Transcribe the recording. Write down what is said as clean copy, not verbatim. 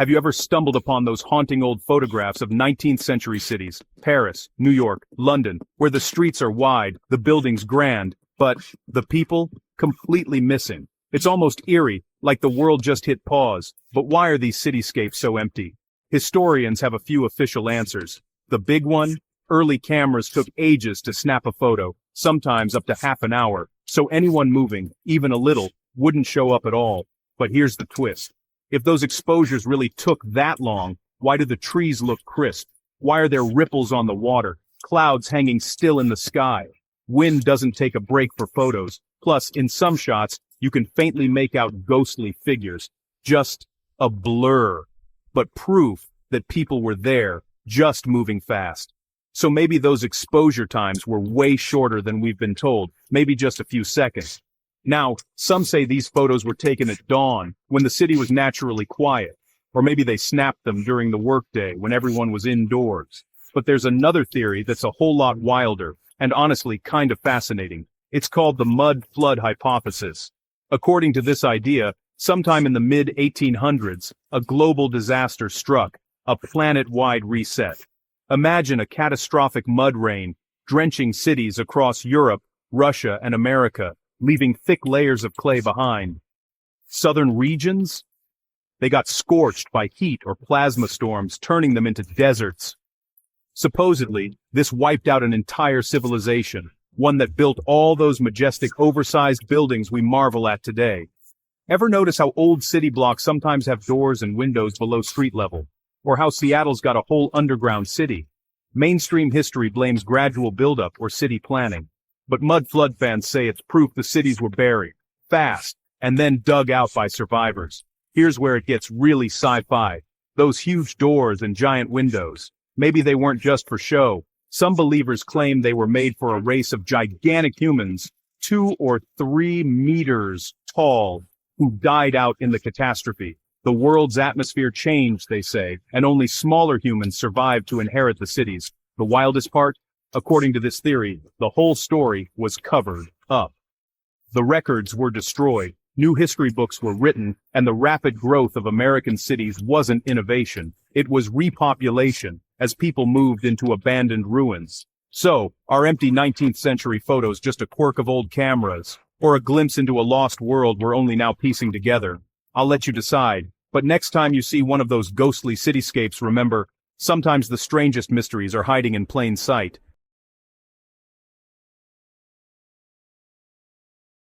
Have you ever stumbled upon those haunting old photographs of 19th century cities, Paris, New York, London, where the streets are wide, the buildings grand, but the people completely missing? It's almost eerie, like the world just hit pause. But why are these cityscapes so empty? Historians have a few official answers. The big one? Early cameras took ages to snap a photo, sometimes up to half an hour, so anyone moving, even a little, wouldn't show up at all. But here's the twist. If those exposures really took that long, why do the trees look crisp? Why are there ripples on the water, clouds hanging still in the sky? Wind doesn't take a break for photos. Plus, in some shots, you can faintly make out ghostly figures. Just a blur. But proof that people were there, just moving fast. So maybe those exposure times were way shorter than we've been told, maybe just a few seconds. Now, some say these photos were taken at dawn, when the city was naturally quiet. Or maybe they snapped them during the workday, when everyone was indoors. But there's another theory that's a whole lot wilder, and honestly kind of fascinating. It's called the mud flood hypothesis. According to this idea, sometime in the mid-1800s, a global disaster struck, a planet-wide reset. Imagine a catastrophic mud rain, drenching cities across Europe, Russia, and America, leaving thick layers of clay behind. Southern regions? They got scorched by heat or plasma storms, turning them into deserts. Supposedly, this wiped out an entire civilization, one that built all those majestic, oversized buildings we marvel at today. Ever notice how old city blocks sometimes have doors and windows below street level? Or how Seattle's got a whole underground city? Mainstream history blames gradual buildup or city planning. But mud flood fans say it's proof the cities were buried, fast, and then dug out by survivors. Here's where it gets really sci-fi. Those huge doors and giant windows. Maybe they weren't just for show. Some believers claim they were made for a race of gigantic humans, 2 or 3 meters tall, who died out in the catastrophe. The world's atmosphere changed, they say, and only smaller humans survived to inherit the cities. The wildest part? According to this theory, the whole story was covered up. The records were destroyed, new history books were written, and the rapid growth of American cities wasn't innovation. It was repopulation, as people moved into abandoned ruins. So, are empty 19th century photos just a quirk of old cameras, or a glimpse into a lost world we're only now piecing together? I'll let you decide, but next time you see one of those ghostly cityscapes, remember, sometimes the strangest mysteries are hiding in plain sight.